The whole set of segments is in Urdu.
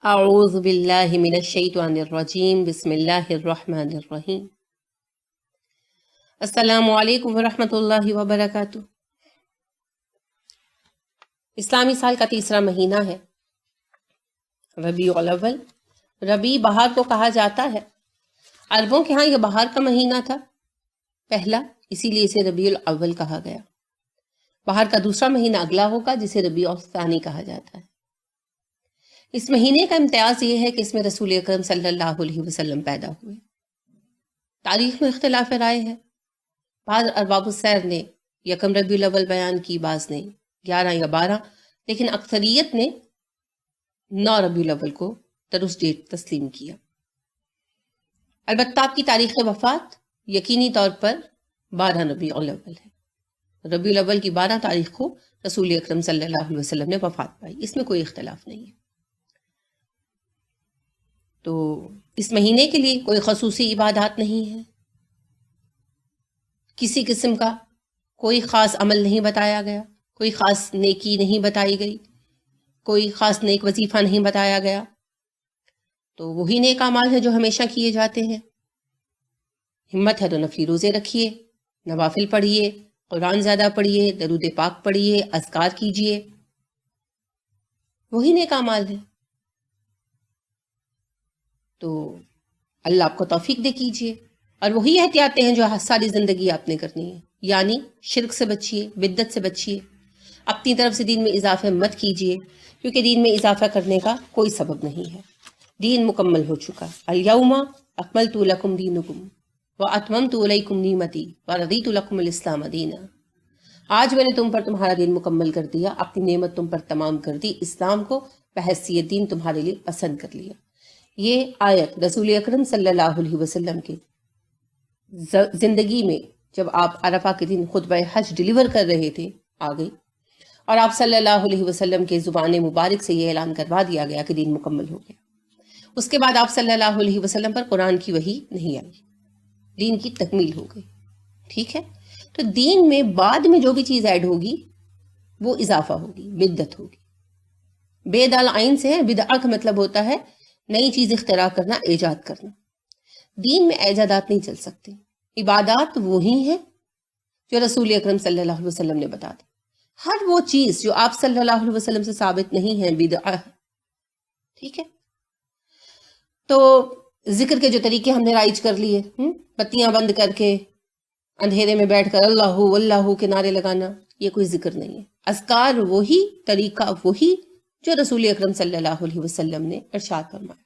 اعوذ باللہ من الشیطان الرجیم بسم اللہ الرحمن الرحیم السلام علیکم ورحمۃ اللہ وبرکاتہ۔ اسلامی سال کا تیسرا مہینہ ہے ربیع الاول۔ ربیع بہار کو کہا جاتا ہے، عربوں کے ہاں یہ بہار کا مہینہ تھا پہلا، اسی لیے اسے ربیع الاول کہا گیا۔ بہار کا دوسرا مہینہ اگلا ہوگا جسے ربیع الثانی کہا جاتا ہے۔ اس مہینے کا امتیاز یہ ہے کہ اس میں رسول اکرم صلی اللہ علیہ وسلم پیدا ہوئے۔ تاریخ میں اختلاف رائے ہے، بعض ارباب السیر نے یکم ربیع الاول بیان کی، بعض نے 11 یا 12، لیکن اکثریت نے 9 ربیع الاول کو درست ڈیٹ تسلیم کیا۔ البتہ آپ کی تاریخ وفات یقینی طور پر 12 ربیع الاول ہے۔ ربیع الاول کی 12 تاریخ کو رسول اکرم صلی اللہ علیہ وسلم نے وفات پائی، اس میں کوئی اختلاف نہیں ہے۔ تو اس مہینے کے لیے کوئی خصوصی عبادات نہیں ہے، کسی قسم کا کوئی خاص عمل نہیں بتایا گیا، کوئی خاص نیکی نہیں بتائی گئی، کوئی خاص نیک وظیفہ نہیں بتایا گیا۔ تو وہی نیک اعمال ہیں جو ہمیشہ کیے جاتے ہیں۔ ہمت ہے تو نفلی روزے رکھیے، نوافل پڑھیے، قرآن زیادہ پڑھیے، درود پاک پڑھیے، اذکار کیجیے، وہی نیک اعمال ہیں۔ تو اللہ آپ کو توفیق دے کیجیے، اور وہی احتیاطیں ہیں جو ساری زندگی آپ نے کرنی ہے، یعنی شرک سے بچیے، بدعت سے بچیے، اپنی طرف سے دین میں اضافہ مت کیجیے، کیونکہ دین میں اضافہ کرنے کا کوئی سبب نہیں ہے۔ دین مکمل ہو چکا، الیوم اکملت لکم دینکم واتممت علیکم نعمتی ورضیت لکم الاسلام دینا۔ آج میں نے تم پر تمہارا دین مکمل کر دیا، اپنی نعمت تم پر تمام کر دی، اسلام کو بحیثیت دین تمہارے لیے پسند کر لیا۔ یہ آیت رسول اکرم صلی اللہ علیہ وسلم کے زندگی میں جب آپ عرفہ کے دن خطبہ حج ڈیلیور کر رہے تھے آ گئی، اور آپ صلی اللہ علیہ وسلم کے زبان مبارک سے یہ اعلان کروا دیا گیا کہ دین مکمل ہو گیا۔ اس کے بعد آپ صلی اللہ علیہ وسلم پر قرآن کی وحی نہیں آئی، دین کی تکمیل ہو گئی۔ ٹھیک ہے، تو دین میں بعد میں جو بھی چیز ایڈ ہوگی وہ اضافہ ہوگی، بدعت ہوگی۔ بے دال عین سے ہے، بدعہ کا مطلب ہوتا ہے نئی چیز اختراع کرنا، ایجاد کرنا۔ دین میں ایجادات نہیں چل سکتے، عبادات وہی ہیں جو رسول اکرم صلی اللہ علیہ وسلم نے بتا دی۔ ہر وہ چیز جو آپ صلی اللہ علیہ وسلم سے ثابت نہیں ہے بدعہ ہے۔ ٹھیک ہے، تو ذکر کے جو طریقے ہم نے رائج کر لیے، بتیاں بند کر کے اندھیرے میں بیٹھ کر اللہ اللہ کے نعرے لگانا، یہ کوئی ذکر نہیں ہے۔ اذکار وہی، طریقہ وہی جو رسول اکرم صلی اللہ علیہ وسلم نے ارشاد فرمایا،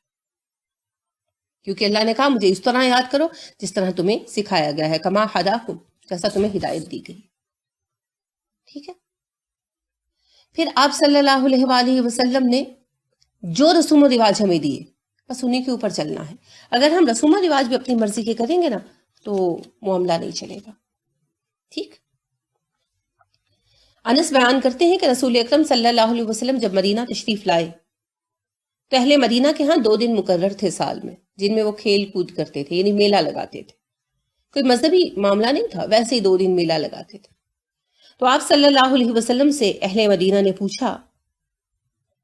کیونکہ اللہ نے کہا مجھے اس طرح یاد کرو جس طرح تمہیں سکھایا گیا ہے، کما ہداکم، جیسا تمہیں ہدایت دی گئی۔ ٹھیک ہے، پھر آپ صلی اللہ علیہ وآلہ وسلم نے جو رسوم و رواج ہمیں دیے بس انہی کے اوپر چلنا ہے۔ اگر ہم رسوم و رواج بھی اپنی مرضی کے کریں گے نا تو معاملہ نہیں چلے گا۔ ٹھیک، انس بیان کرتے ہیں کہ رسول اکرم صلی اللہ علیہ وسلم جب مدینہ تشریف لائے تو اہل مدینہ کے ہاں 2 دن مقرر تھے سال میں، جن میں وہ کھیل کود کرتے تھے، یعنی میلہ لگاتے تھے۔ کوئی مذہبی معاملہ نہیں تھا، ویسے ہی 2 دن میلہ لگاتے تھے۔ تو آپ صلی اللہ علیہ وسلم سے اہل مدینہ نے پوچھا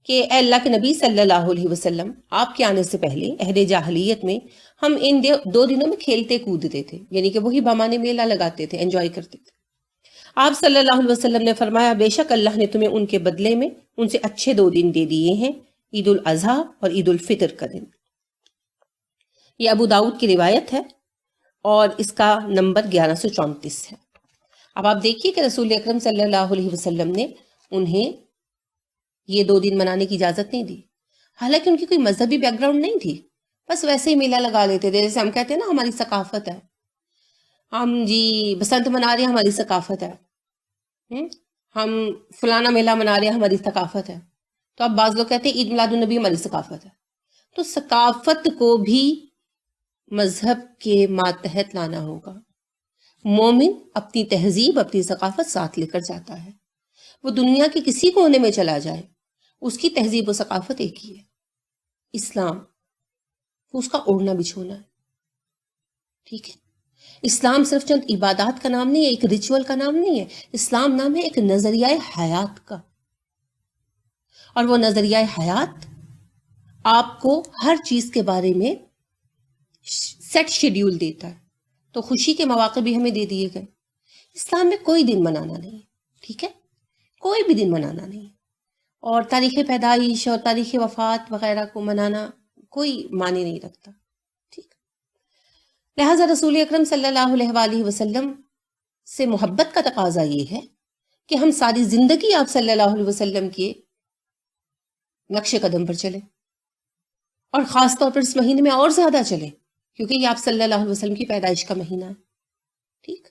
کہ اے اللہ کے نبی صلی اللہ علیہ وسلم، آپ کے آنے سے پہلے عہد جاہلیت میں ہم ان 2 دنوں میں کھیلتے کودتے تھے، یعنی کہ وہی بہانے میلہ لگاتے تھے، انجوائے کرتے تھے۔ آپ صلی اللہ علیہ وسلم نے فرمایا بے شک اللہ نے تمہیں ان کے بدلے میں ان سے اچھے 2 دن دے دیے ہیں، عید الاضحیٰ اور عید الفطر کا دن۔ یہ ابو داؤد کی روایت ہے اور اس کا نمبر 1134 ہے۔ اب آپ دیکھیے کہ رسول اکرم صلی اللہ علیہ وسلم نے انہیں یہ 2 دن منانے کی اجازت نہیں دی، حالانکہ ان کی کوئی مذہبی بیک گراؤنڈ نہیں تھی، بس ویسے ہی میلہ لگا لیتے تھے۔ جیسے ہم کہتے ہیں نا ہماری ثقافت ہے، ہم جی بسنت منا رہے ہیں، ہماری ثقافت ہے، ہم فلانا میلہ منا رہے ہیں، ہماری ثقافت ہے۔ تو اب بعض لوگ کہتے ہیں عید میلاد النبی ہماری ثقافت ہے۔ تو ثقافت کو بھی مذہب کے ماتحت لانا ہوگا۔ مومن اپنی تہذیب، اپنی ثقافت ساتھ لے کر جاتا ہے، وہ دنیا کے کسی کونے میں چلا جائے اس کی تہذیب و ثقافت ایک ہی ہے، اسلام، اس کا اوڑھنا بچھونا ہے۔ ٹھیک ہے، اسلام صرف چند عبادات کا نام نہیں ہے، ایک ریچول کا نام نہیں ہے، اسلام نام ہے ایک نظریہ حیات کا، اور وہ نظریہ حیات آپ کو ہر چیز کے بارے میں سیٹ شیڈیول دیتا ہے. تو خوشی کے مواقع بھی ہمیں دے دیے گئے. اسلام میں کوئی دن منانا نہیں ہے, ٹھیک ہے, کوئی بھی دن منانا نہیں. اور تاریخ پیدائش اور تاریخ وفات وغیرہ کو منانا کوئی معنی نہیں رکھتا, ٹھیک. لہٰذا رسول اکرم صلی اللہ علیہ وآلہ وسلم سے محبت کا تقاضا یہ ہے کہ ہم ساری زندگی آپ صلی اللہ علیہ وسلم کے نقش قدم پر چلیں, اور خاص طور پر اس مہینے میں اور زیادہ چلیں, کیونکہ یہ آپ صلی اللہ علیہ وسلم کی پیدائش کا مہینہ ہے, ٹھیک.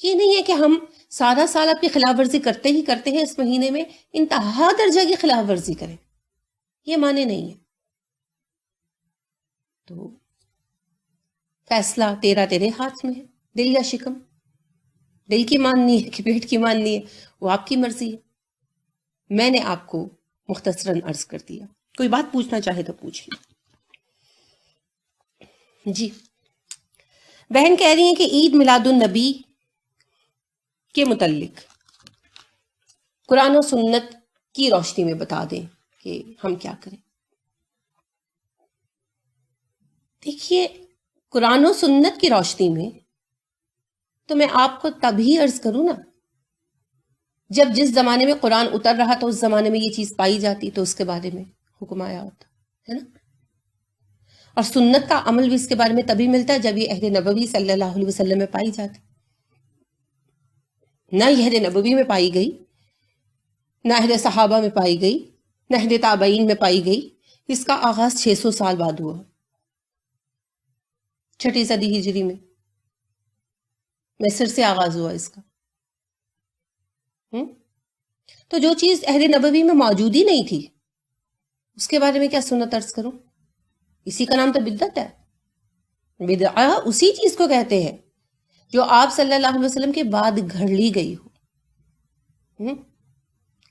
یہ نہیں ہے کہ ہم سارا سال آپ کی خلاف ورزی کرتے ہی کرتے ہیں, اس مہینے میں انتہا درجہ کی خلاف ورزی کریں, یہ معنی نہیں ہے. تو فیصلہ تیرے ہاتھ میں ہے, دل یا شکم, دل کی ماننی ہے کہ پیٹ کی ماننی ہے, وہ آپ کی مرضی ہے. میں نے آپ کو مختصراً عرض کر دیا. کوئی بات پوچھنا چاہے تو پوچھ لیں. جی, بہن کہہ رہی ہیں کہ عید میلاد النبی کے متعلق قرآن و سنت کی روشنی میں بتا دیں کہ ہم کیا کریں. دیکھیے, قرآن و سنت کی روشنی میں تو میں آپ کو تبھی عرض کروں نا جب جس زمانے میں قرآن اتر رہا تو اس زمانے میں یہ چیز پائی جاتی تو اس کے بارے میں حکم آیا ہوتا ہے نا. اور سنت کا عمل بھی اس کے بارے میں تبھی ملتا ہے جب یہ عہد نبوی صلی اللہ علیہ وسلم میں پائی جاتی. نہ یہ عہد نبوی میں پائی گئی, نہ عہد صحابہ میں پائی گئی, نہ عہد تابعین میں پائی گئی. اس کا آغاز 600 سال بعد ہوا, 6ٹھی صدی ہجری میں مصر سے آغاز ہوا اس کا. تو جو چیز عہد نبوی میں موجود ہی نہیں تھی اس کے بارے میں کیا سنت عرض کروں؟ اسی کا نام تو بدعت ہے. بدعہ اسی چیز کو کہتے ہیں جو آپ صلی اللہ علیہ وسلم کے بعد گھڑ لی گئی ہو.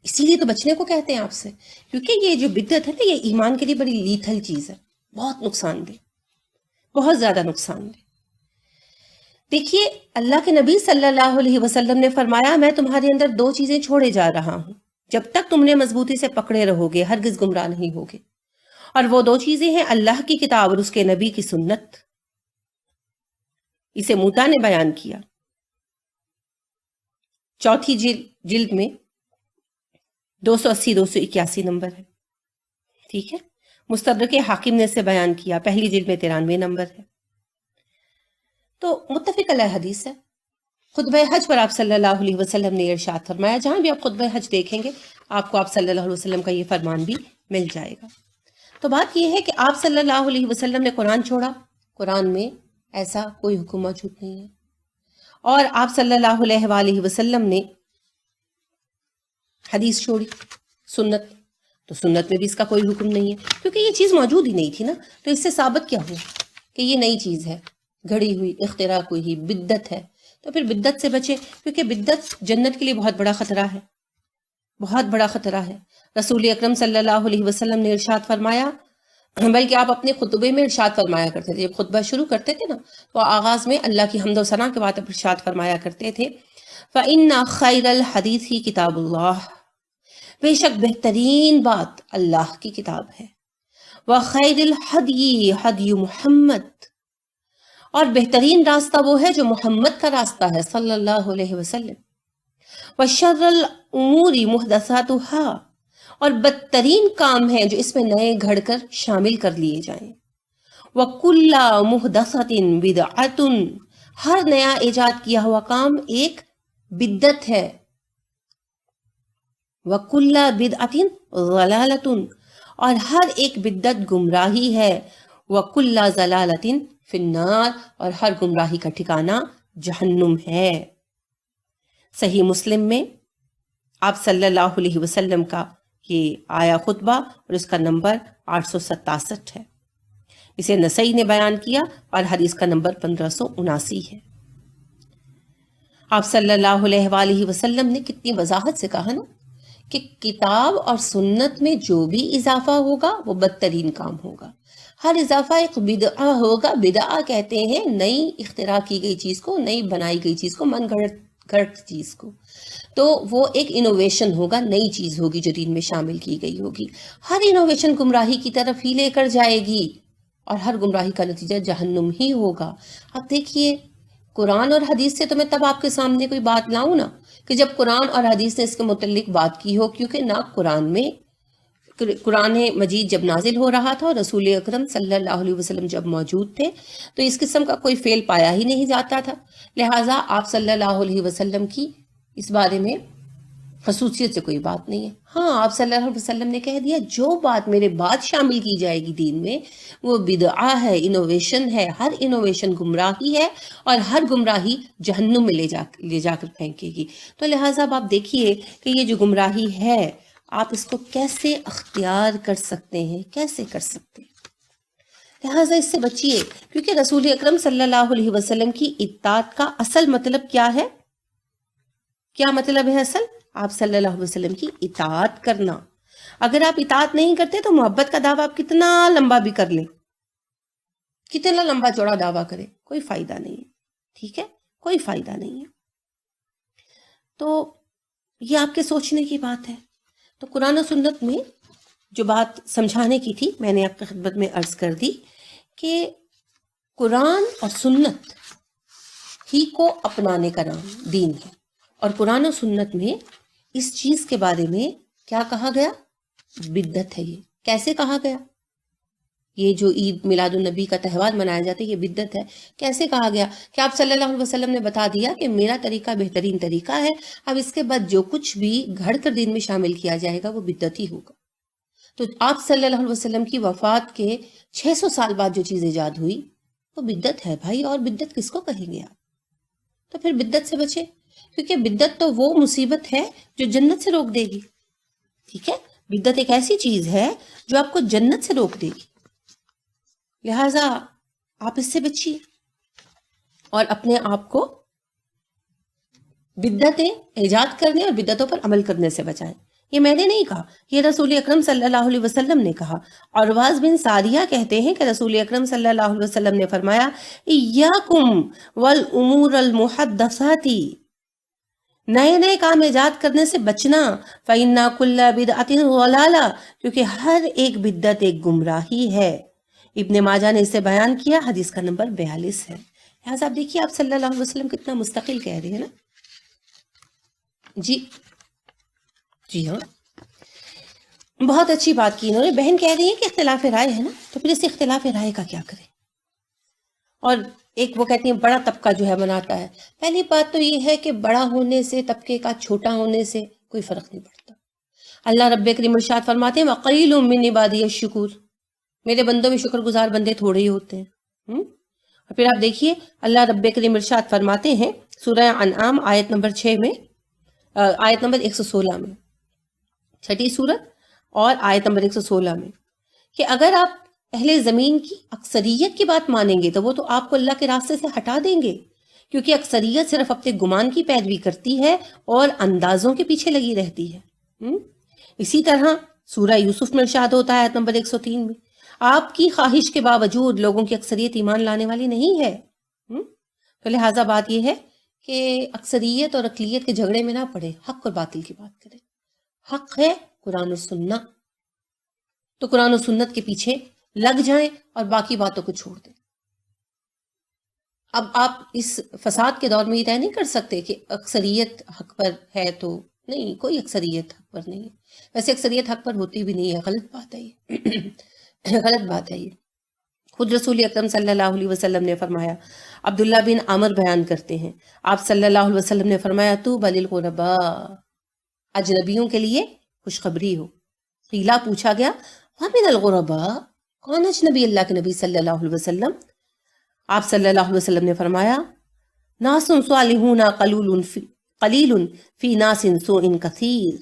اسی لیے تو بچنے کو کہتے ہیں آپ سے, کیونکہ یہ جو بدعت ہے نا یہ ایمان کے لیے بڑی لیتھل چیز ہے, بہت نقصان دہ, بہت زیادہ نقصان دہ. دیکھیے, اللہ کے نبی صلی اللہ علیہ وسلم نے فرمایا میں تمہارے اندر 2 چیزیں چھوڑے جا رہا ہوں, جب تک تم نے مضبوطی سے پکڑے رہو گے ہرگز گمراہ نہیں ہوگے. اور وہ 2 چیزیں ہیں اللہ کی کتاب اور اس کے نبی کی سنت. اسے موتا نے بیان کیا 4تھی جلد میں 280-281 نمبر ہے, ٹھیک ہے. مستدرک حاکم نے اسے بیان کیا 1 جلد میں 93 نمبر ہے. تو متفق علیہ حدیث ہے. خطبہ حج پر آپ صلی اللہ علیہ وسلم نے ارشاد فرمایا, جہاں بھی آپ خطبہ حج دیکھیں گے آپ کو آپ صلی اللہ علیہ وسلم کا یہ فرمان بھی مل جائے گا. تو بات یہ ہے کہ آپ صلی اللہ علیہ وسلم نے قرآن چھوڑا, قرآن میں ایسا کوئی حکم موجود نہیں ہے. اور آپ صلی اللہ علیہ وآلہ وسلم نے حدیث چھوڑی, سنت, تو سنت میں بھی اس کا کوئی حکم نہیں ہے, کیونکہ یہ چیز موجود ہی نہیں تھی نا. تو اس سے ثابت کیا ہوا کہ یہ نئی چیز ہے, گھڑی ہوئی, اختراع ہوئی, بدعت ہے. تو پھر بدعت سے بچے, کیونکہ بدعت جنت کے لیے بہت بڑا خطرہ ہے, بہت بڑا خطرہ ہے. رسول اکرم صلی اللہ علیہ وسلم نے ارشاد فرمایا, بلکہ آپ اپنے خطبے میں ارشاد فرمایا کرتے تھے, جب خطبہ شروع کرتے تھے نا تو آغاز میں اللہ کی حمد و ثنا کے بعد ارشاد فرمایا کرتے تھے, فَإِنَّ خَيْرَ الْحَدِيثِ کتاب اللہ, بے شک بہترین بات اللہ کی کتاب ہے. وَخَيْرِ الْحَدْيِ حَدْيُ مُحَمَّد, اور بہترین راستہ وہ ہے جو محمد کا راستہ ہے صلی اللہ علیہ وسلم. وَشَرَّ الْأُمُورِ مُحْدَثَاتُهَا, اور بدترین کام ہیں جو اس میں نئے گھڑ کر شامل کر لیے جائیں. وَكُلَّ مُحْدَثَةٍ بِدْعَةٌ, ہر نیا ایجاد کیا ہوا کام ایک بدعت ہے. وَكُلَّ بِدْعَةٍ ضَلَالَةٌ, اور ہر ایک بدعت گمراہی ہے. وَكُلَّ ضَلَالَةٍ فِي النَّارِ, اور ہر گمراہی کا ٹھکانہ جہنم ہے. صحیح مسلم میں آپ صلی اللہ علیہ وسلم کا یہ آیا خطبہ اور اس کا نمبر 867 ہے. اسے نسائی نے بیان کیا اور حدیث کا نمبر 1579 ہے. آپ صلی اللہ علیہ وآلہ وسلم نے کتنی وضاحت سے کہا نا کہ کتاب اور سنت میں جو بھی اضافہ ہوگا وہ بدترین کام ہوگا. ہر اضافہ ایک بدعہ ہوگا. بدعہ کہتے ہیں نئی اختراع کی گئی چیز کو, نئی بنائی گئی چیز کو, من کریکٹ چیز کو، تو وہ ایک انوویشن ہوگا، نئی چیز ہوگی جو دین میں شامل کی گئی ہوگی. ہر انوویشن گمراہی کی طرف ہی لے کر جائے گی اور ہر گمراہی کا نتیجہ جہنم ہی ہوگا. اب دیکھیے قرآن اور حدیث سے تو میں تب آپ کے سامنے کوئی بات لاؤں نا کہ جب قرآن اور حدیث نے اس کے متعلق بات کی ہو، کیونکہ نہ قرآن مجید جب نازل ہو رہا تھا اور رسول اکرم صلی اللہ علیہ وسلم جب موجود تھے تو اس قسم کا کوئی فعل پایا ہی نہیں جاتا تھا. لہٰذا آپ صلی اللہ علیہ وسلم کی اس بارے میں خصوصیت سے کوئی بات نہیں ہے. ہاں، آپ صلی اللہ علیہ وسلم نے کہہ دیا جو بات میرے بعد شامل کی جائے گی دین میں وہ بدعہ ہے، انوویشن ہے. ہر انوویشن گمراہی ہے اور ہر گمراہی جہنم میں لے جا کر پھینکے گی. تو لہٰذا اب آپ دیکھیے کہ یہ جو گمراہی ہے آپ اس کو کیسے اختیار کر سکتے ہیں، کیسے کر سکتے ہیں. لہٰذا اس سے بچیے، کیونکہ رسول اکرم صلی اللہ علیہ وسلم کی اطاعت کا اصل مطلب کیا ہے؟ کیا مطلب ہے اصل؟ آپ صلی اللہ علیہ وسلم کی اطاعت کرنا. اگر آپ اطاعت نہیں کرتے تو محبت کا دعویٰ آپ کتنا لمبا بھی کر لیں، کتنا لمبا چوڑا دعویٰ کریں، کوئی فائدہ نہیں ہے. ٹھیک ہے، کوئی فائدہ نہیں ہے. تو یہ آپ کے سوچنے کی بات ہے. تو قرآن و سنت میں جو بات سمجھانے کی تھی میں نے آپ کی خدمت میں عرض کر دی کہ قرآن اور سنت ہی کو اپنانے کا نام دین ہے. اور قرآن و سنت میں اس چیز کے بارے میں کیا کہا گیا؟ بدعت ہے. یہ کیسے کہا گیا؟ یہ جو عید میلاد النبی کا تہوار منایا جاتا ہے یہ بدعت ہے. کیسے کہا گیا؟ کہ آپ صلی اللہ علیہ وسلم نے بتا دیا کہ میرا طریقہ بہترین طریقہ ہے، اب اس کے بعد جو کچھ بھی گھڑ کر دین میں شامل کیا جائے گا وہ بدعت ہی ہوگا. تو آپ صلی اللہ علیہ وسلم کی وفات کے 600 سال بعد جو چیز ایجاد ہوئی وہ بدعت ہے بھائی. اور بدعت کس کو کہیں گے آپ؟ تو پھر بدعت سے بچے، کیونکہ بدعت تو وہ مصیبت ہے جو جنت سے روک دے گی. ٹھیک ہے، بدعت ایک ایسی چیز ہے جو آپ کو جنت سے روک دے گی. لہٰذا آپ اس سے بچیے اور اپنے آپ کو بدعتیں ایجاد کرنے اور بدعتوں پر عمل کرنے سے بچائیں. یہ میں نے نہیں کہا، یہ رسول اکرم صلی اللہ علیہ وسلم نے کہا. عرواز بن ساریہ کہتے ہیں کہ رسول اکرم صلی اللہ علیہ وسلم نے فرمایا ایاکم والامور المحدثات، نئے نئے کام ایجاد کرنے سے بچنا. فَإِنَّ كُلَّ بِدْعَةٍ ضَلَالَةٍ، کیونکہ ہر ایک بدعت ایک گمراہی ہے. ابن ماجہ نے اسے بیان کیا، حدیث کا نمبر 42 ہے. لہٰذا آپ دیکھیے آپ صلی اللہ علیہ وسلم کتنا مستقل کہہ رہے ہیں نا. جی ہاں، بہت اچھی بات کی انہوں نے. بہن کہہ رہی ہیں کہ اختلاف رائے ہے نا، تو پھر اس اختلاف رائے کا کیا کریں؟ اور ایک وہ کہتی ہیں بڑا طبقہ جو ہے مناتا ہے. پہلی بات تو یہ ہے کہ بڑا ہونے سے طبقے کا چھوٹا ہونے سے کوئی فرق نہیں پڑتا. اللہ رب کریم ارشاد فرماتے ہیں وَقَلِيلٌ مِّنْ عِبَادِيَ الشُّكُورُ، میرے بندوں میں شکر گزار بندے تھوڑے ہی ہوتے ہیں. اور پھر آپ دیکھیے اللہ رب کریم ارشاد فرماتے ہیں سورہ انعام آیت نمبر 6 میں، آیت نمبر 116 میں، چھٹی سورت اور آیت نمبر 116 میں، کہ اگر آپ اہل زمین کی اکثریت کی بات مانیں گے تو وہ تو آپ کو اللہ کے راستے سے ہٹا دیں گے، کیونکہ اکثریت صرف اپنے گمان کی پیروی کرتی ہے اور اندازوں کے پیچھے لگی رہتی ہے. اسی طرح سورہ یوسف میں ارشاد ہوتا ہے آیت نمبر 103 میں آپ کی خواہش کے باوجود لوگوں کی اکثریت ایمان لانے والی نہیں ہے. تو لہٰذا بات یہ ہے کہ اکثریت اور اقلیت کے جھگڑے میں نہ پڑے، حق اور باطل کی بات کریں. حق ہے قرآن و سنت، تو قرآن و سنت کے پیچھے لگ جائیں اور باقی باتوں کو چھوڑ دیں. اب آپ اس فساد کے دور میں یہ طے نہیں کر سکتے کہ اکثریت حق پر ہے تو نہیں، کوئی اکثریت حق پر نہیں ہے. ویسے اکثریت حق پر ہوتی بھی نہیں ہے، غلط بات ہے یہ غلط بات ہے یہ. خود رسول اکرم صلی اللہ علیہ وسلم نے فرمایا، عبداللہ بن عامر بیان کرتے ہیں آپ صلی اللہ علیہ وسلم نے فرمایا طوبی للغرباء، اجنبیوں کے لیے خوشخبری ہو. قیلا پوچھا گیا ومن الغرباء، کون اجنبی اللہ کے نبی صلی اللہ علیہ وسلم؟ آپ صلی اللہ علیہ وسلم نے فرمایا ناس صالحون قلیل فی ناس سوء کثیر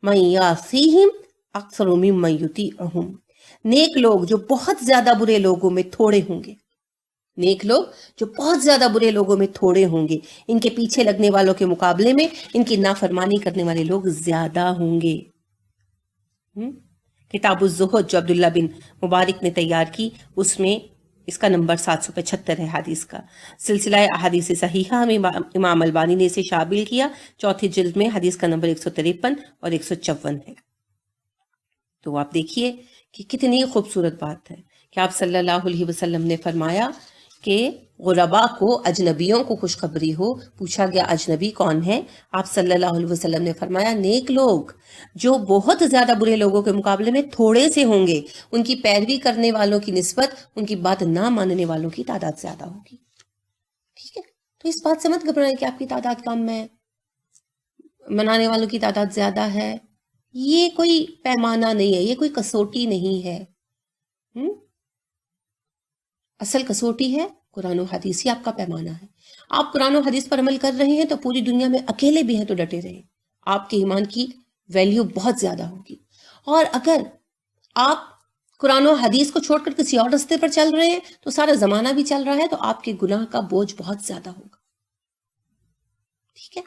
من یعصیہم اکثر ممن یطیعہم. نیک لوگ جو بہت زیادہ برے لوگوں میں تھوڑے ہوں گے، نیک لوگ جو بہت زیادہ برے لوگوں میں تھوڑے ہوں گے، ان کے پیچھے لگنے والوں کے مقابلے میں ان کی نافرمانی کرنے والے لوگ زیادہ ہوں گے. کتاب الزہد جو عبداللہ بن مبارک نے تیار کی، اس میں اس کا نمبر 775 ہے حدیث کا. سلسلہ احادیث صحیحہ ہم امام البانی نے اسے شامل کیا. چوتھی جلد میں حدیث کا نمبر 153 اور 154 ہے. تو آپ دیکھیے کہ کتنی خوبصورت بات ہے کہ آپ صلی اللہ علیہ وسلم نے فرمایا کہ غربا کو، اجنبیوں کو خوشخبری ہو. پوچھا گیا اجنبی کون ہے؟ آپ صلی اللہ علیہ وسلم نے فرمایا نیک لوگ جو بہت زیادہ برے لوگوں کے مقابلے میں تھوڑے سے ہوں گے، ان کی پیروی کرنے والوں کی نسبت ان کی بات نہ ماننے والوں کی تعداد زیادہ ہوگی. ٹھیک ہے، تو اس بات سے مت گھبرائیں کہ آپ کی تعداد کم ہے، منانے والوں کی تعداد زیادہ ہے. یہ کوئی پیمانہ نہیں ہے، یہ کوئی کسوٹی نہیں ہے. اصل کسوٹی ہے قرآن و حدیث، ہی آپ کا پیمانہ ہے. آپ قرآن و حدیث پر عمل کر رہے ہیں تو پوری دنیا میں اکیلے بھی ہیں تو ڈٹے رہیں، آپ کے ایمان کی ویلیو بہت زیادہ ہوگی. اور اگر آپ قرآن و حدیث کو چھوڑ کر کسی اور راستے پر چل رہے ہیں تو سارا زمانہ بھی چل رہا ہے تو آپ کے گناہ کا بوجھ بہت زیادہ ہوگا. ٹھیک ہے،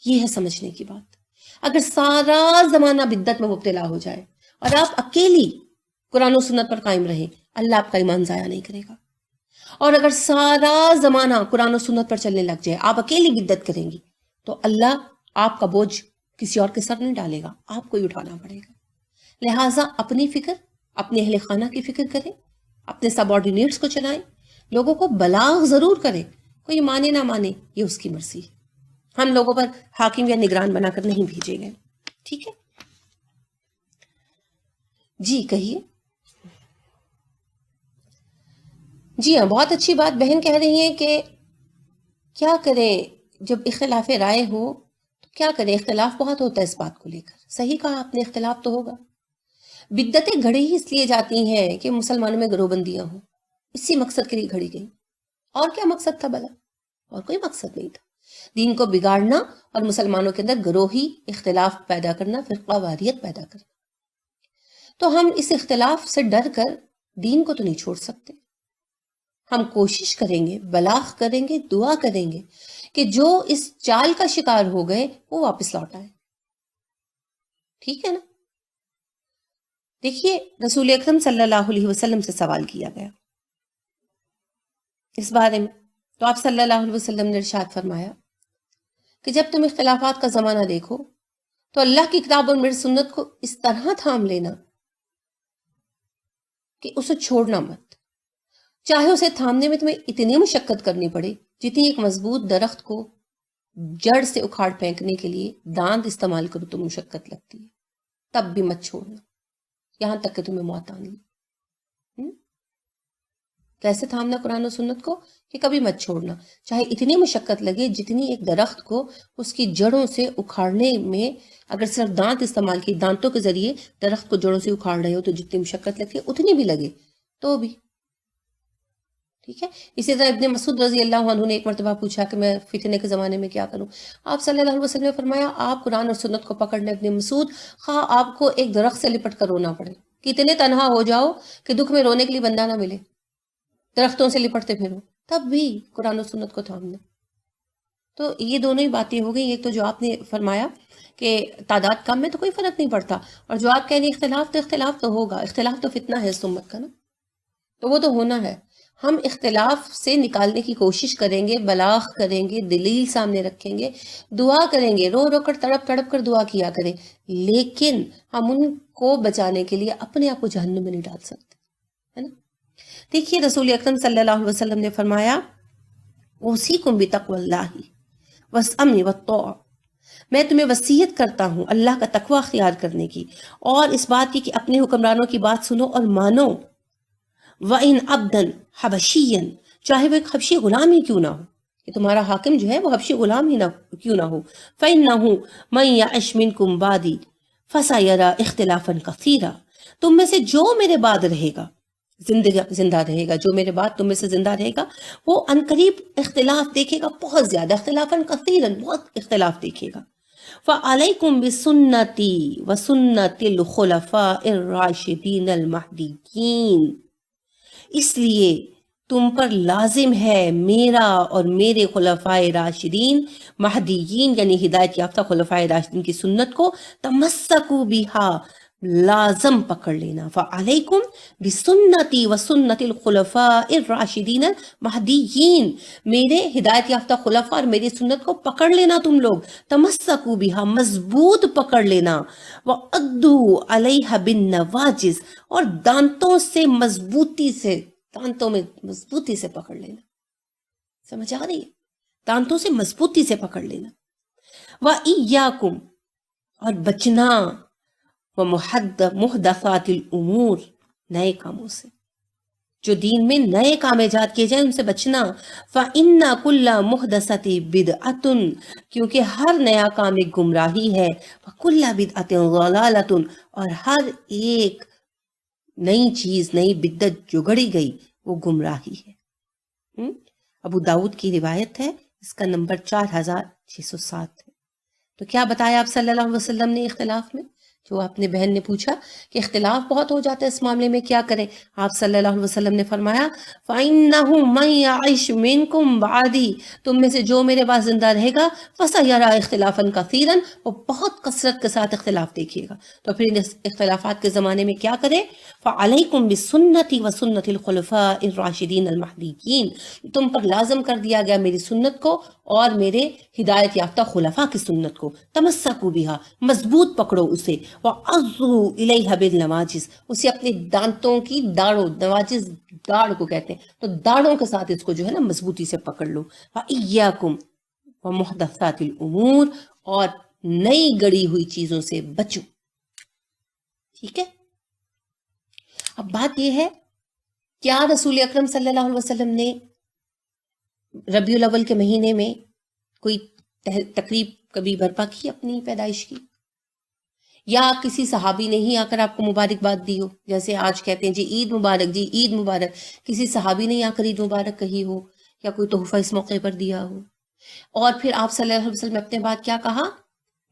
یہ ہے سمجھنے کی بات. اگر سارا زمانہ بدعت میں مبتلا ہو جائے اور آپ اکیلی قرآن و سنت پر قائم رہیں، اللہ آپ کا ایمان ضائع نہیں کرے گا. اور اگر سارا زمانہ قرآن و سنت پر چلنے لگ جائے، آپ اکیلی بدعت کریں گی، تو اللہ آپ کا بوجھ کسی اور کے سر نہیں ڈالے گا، آپ کو ہی اٹھانا پڑے گا. لہٰذا اپنی فکر، اپنے اہل خانہ کی فکر کریں، اپنے سب آرڈینیٹس کو چلائیں، لوگوں کو بلاغ ضرور کریں. کوئی مانے نہ مانے یہ اس کی مرضی ہے، ہم لوگوں پر حاکم یا نگران بنا کر نہیں بھیجے گئے. ٹھیک ہے جی، کہیے. جی ہاں، بہت اچھی بات. بہن کہہ رہی ہیں کہ کیا کریں جب اختلاف رائے ہو تو کیا کریں، اختلاف بہت ہوتا ہے اس بات کو لے کر. صحیح کہا آپ نے، اختلاف تو ہوگا. بدعتیں گھڑی ہی اس لیے جاتی ہیں کہ مسلمانوں میں گروہ بندیاں ہوں، اسی مقصد کے لیے گھڑی گئی. اور کیا مقصد تھا بھلا؟ اور کوئی مقصد نہیں تھا. دین کو بگاڑنا اور مسلمانوں کے اندر گروہی اختلاف پیدا کرنا، فرقہ واریت پیدا کرنا. تو ہم اس اختلاف سے ڈر کر دین کو تو نہیں چھوڑ سکتے. ہم کوشش کریں گے، بلاغ کریں گے، دعا کریں گے کہ جو اس چال کا شکار ہو گئے وہ واپس لوٹ آئے. ٹھیک ہے نا؟ دیکھیے، رسول اکرم صلی اللہ علیہ وسلم سے سوال کیا گیا اس بارے میں، تو آپ صلی اللہ علیہ وسلم نے ارشاد فرمایا کہ جب تم اختلافات کا زمانہ دیکھو تو اللہ کی کتاب اور میری سنت کو اس طرح تھام لینا کہ اسے چھوڑنا مت، چاہے اسے تھامنے میں تمہیں اتنی مشقت کرنی پڑے جتنی ایک مضبوط درخت کو جڑ سے اکھاڑ پھینکنے کے لیے داند استعمال کرو تو مشقت لگتی ہے، تب بھی مت چھوڑنا یہاں تک کہ تمہیں موت آنے لگے. کیسے تھامنا قرآن و سنت کو؟ کہ کبھی مت چھوڑنا، چاہے اتنی مشقت لگے جتنی ایک درخت کو اس کی جڑوں سے اکھاڑنے میں، اگر صرف دانت استعمال کی، دانتوں کے ذریعے درخت کو جڑوں سے اکھاڑ رہے ہو تو جتنی مشقت لگتی ہے اتنی بھی لگے تو بھی. ٹھیک ہے. اسی طرح ابن مسعود رضی اللہ عنہ نے ایک مرتبہ پوچھا کہ میں فتنے کے زمانے میں کیا کروں. آپ صلی اللہ علیہ وسلم نے فرمایا آپ قرآن اور سنت کو پکڑ لیں ابن مسعود، خواہ آپ کو ایک درخت سے لپٹ کر رونا پڑے، کتنے تنہا ہو جاؤ کہ دکھ میں رونے کے لیے بندہ نہ ملے، درختوں سے لپٹتے پھرو، تب بھی قرآن و سنت کو تھامنا. تو یہ دونوں ہی باتیں ہو گئی. ایک تو جو آپ نے فرمایا کہ تعداد کم ہے تو کوئی فرق نہیں پڑتا، اور جو آپ کہہ رہی اختلاف تو ہوگا، اختلاف تو فتنہ ہے اس امت کا نا، تو وہ تو ہونا ہے. ہم اختلاف سے نکالنے کی کوشش کریں گے، بلاغ کریں گے، دلیل سامنے رکھیں گے، دعا کریں گے، رو رو کر تڑپ تڑپ کر دعا کیا کریں، لیکن ہم ان کو بچانے کے لیے اپنے آپ کو جہنم میں نہیں ڈال سکتے، ہے نا. دیکھیے، رسول اکرم صلی اللہ علیہ وسلم نے فرمایا اوصیکم بتقوی اللہ والسمع والطاعہ، میں تمہیں وصیت کرتا ہوں اللہ کا تقوی اختیار کرنے کی اور اس بات کی کہ اپنے حکمرانوں کی بات سنو اور مانو. وَإِنْ عَبْدًا حَبَشِيًّا، چاہے وہ ایک حبشی غلام ہی کیوں نہ ہو، کہ تمہارا حاکم جو ہے وہ حبشی غلام ہی کیوں نہ ہو. فَإِنَّهُ مَنْ يَعِشْ مِنْكُمْ بَعْدِي فَسَيَرَىٰ اخْتِلَافًا كَثِيرًا، تم میں سے جو میرے بعد رہے گا، زندہ رہے گا، جو میرے بعد تم میں سے زندہ رہے گا، وہ عنقریب اختلاف دیکھے گا، بہت زیادہ، اختلافاً کثیراً، بہت اختلاف دیکھے گا. فَعَلَيْكُمْ بِسُنَّتِي وَسُنَّتِ الْخُلَفَاءِ الرَّاشِدِينَ الْمَهْدِيِّينَ، اس لیے تم پر لازم ہے میرا اور میرے خلفائے راشدین مہدیین یعنی ہدایت یافتہ خلفائے راشدین کی سنت کو تمسکو بہا، لازم پکڑ لینا. فعلیکم بسنتی و سنت الخلفاء الراشدین المہدیین، میرے ہدایت یافتہ خلفاء اور میری سنت کو پکڑ لینا تم لوگ. تمسکوا بہا، مضبوط پکڑ لینا. وعضوا علیہا بالنواجذ، اور دانتوں سے مضبوطی سے، دانتوں میں مضبوطی سے پکڑ لینا. سمجھ آ رہی ہے؟ دانتوں سے مضبوطی سے پکڑ لینا. وَإِيَّاكُمْ، اور بچنا، وَمُحْدَثَاتِ الْأُمُورِ، نئے کاموں سے، جو دین میں نئے کام ایجاد کیے جائیں ان سے بچنا. فَإِنَّ كُلَّ مُحْدَثَةٍ بِدْعَةٌ، کیونکہ ہر نیا کام ایک گمراہی ہے. وَكُلَّ بِدْعَةٍ ضَلَالَةٌ، اور ہر ایک نئی چیز، نئی بدعت جو گڑی گئی وہ گمراہی ہے. ابو داؤد کی روایت ہے، اس کا نمبر 4607 ہے. تو کیا بتایا آپ صلی اللہ علیہ وسلم نے اختلاف میں؟ جو اپنے بہن نے پوچھا کہ اختلاف بہت ہو جاتا ہے اس معاملے میں کیا کریں، آپ صلی اللہ علیہ وسلم نے فرمایا فَإِنَّهُ مَن يَعِشْ مِنْكُمْ بَعْدِي، تم میں سے جو میرے پاس زندہ رہے گا، فَسَيَرَىٰ اخْتِلَافًا كَثِيرًا، وہ بہت کثرت کے ساتھ اختلاف دیکھیے گا. تو پھر ان اختلافات کے زمانے میں کیا کرے؟ فَعَلَيْكُمْ بِسُنَّتِي وَسُنَّتِ الْخُلَفَاءِ الرَّاشِدِينَ الْمَهْدِيِّينَ، تم پر لازم کر دیا گیا میری سنت کو اور میرے ہدایت یافتہ خلفاء کی سنت کو. تمسکوا بہا، مضبوط پکڑو اسے. وَعَضُّوا عَلَيْهَا بِالنَّوَاجِذ، اسے اپنے دانتوں کی داڑوں، نواجذ داڑ کو کہتے ہیں، تو داڑوں کے ساتھ اس کو جو ہے نا مضبوطی سے پکڑ لو. وَإِيَّاكُمْ وَمُحْدَثَاتِ الْأُمُورِ، اور نئی گڑی ہوئی چیزوں سے بچو. ٹھیک ہے؟ اب بات یہ ہے، کیا رسول اکرم صلی اللہ علیہ وسلم نے ربیع الاول کے مہینے میں کوئی تقریب کبھی برپا کی اپنی پیدائش کی؟ یا کسی صحابی نے ہی آ کر آپ کو مبارکباد دی ہو؟ جیسے آج کہتے ہیں جی عید مبارک، جی عید مبارک، کسی صحابی نے آ کر عید مبارک کہی ہو یا کوئی تحفہ اس موقع پر دیا ہو؟ اور پھر آپ صلی اللہ علیہ وسلم نے اپنے بعد کیا کہا؟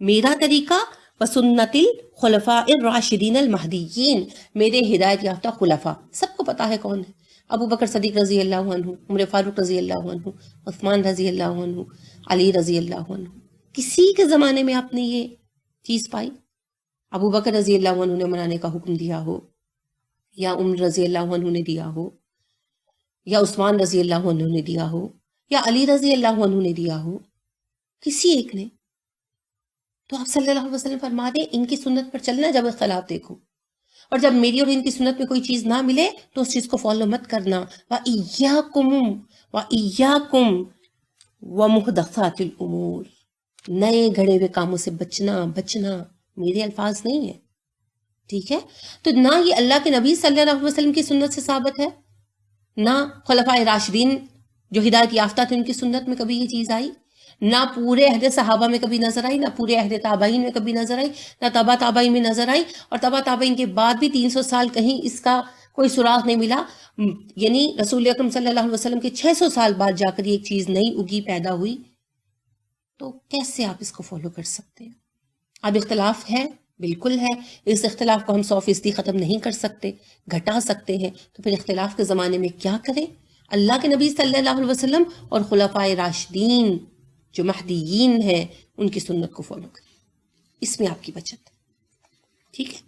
میرا طریقہ وسنت الخلفاء الراشدین المہدیین، میرے ہدایت یافتہ خلفاء، سب کو پتا ہے کون ہے، ابو بکر صدیق رضی اللہ عنہ، عمر فاروق رضی اللہ عنہ، عثمان رضی اللہ عنہ، علی رضی اللہ عنہ. کسی کے زمانے میں آپ نے یہ چیز پائی؟ ابو بکر رضی اللہ عنہ نے منانے کا حکم دیا ہو، یا عمر رضی اللہ عنہ نے دیا ہو، یا عثمان رضی اللہ عنہ نے دیا ہو، یا علی رضی اللہ عنہ نے دیا ہو؟ کسی ایک نے. تو آپ صلی اللہ علیہ وسلم فرما دیں ان کی سنت پر چلنا جب اختلاف دیکھو، اور جب میری اور ان کی سنت میں کوئی چیز نہ ملے تو اس چیز کو فالو مت کرنا. وَإِيَّاكُمْ وَمُحْدَثَاتِ الْأُمُورِ، نئے گھڑے ہوئے کاموں سے بچنا. میرے الفاظ نہیں ہیں. ٹھیک ہے؟ تو نہ یہ اللہ کے نبی صلی اللہ علیہ وسلم کی سنت سے ثابت ہے، نہ خلفائے راشدین جو ہدایت یافتہ تھے ان کی سنت میں کبھی یہ چیز آئی، نہ پورے عہد صحابہ میں کبھی نظر آئی، نہ پورے عہد تابعین میں کبھی نظر آئی، نہ تبع تابعین میں نظر آئی، اور تبع تابعین کے بعد بھی 300 سال کہیں اس کا کوئی سراغ نہیں ملا. یعنی رسول اکرم صلی اللہ علیہ وسلم کے 600 سال بعد جا کر یہ ایک چیز نئی اگی، پیدا ہوئی. تو کیسے آپ اس کو فالو کر سکتے ہیں؟ اب اختلاف ہے، بالکل ہے، اس اختلاف کو ہم 100% ختم نہیں کر سکتے، گھٹا سکتے ہیں. تو پھر اختلاف کے زمانے میں کیا کریں؟ اللہ کے نبی صلی اللہ علیہ وسلم اور خلفائے راشدین جو مہدیین ہیں ان کی سنت کو فالو کریں، اس میں آپ کی بچت. ٹھیک ہے؟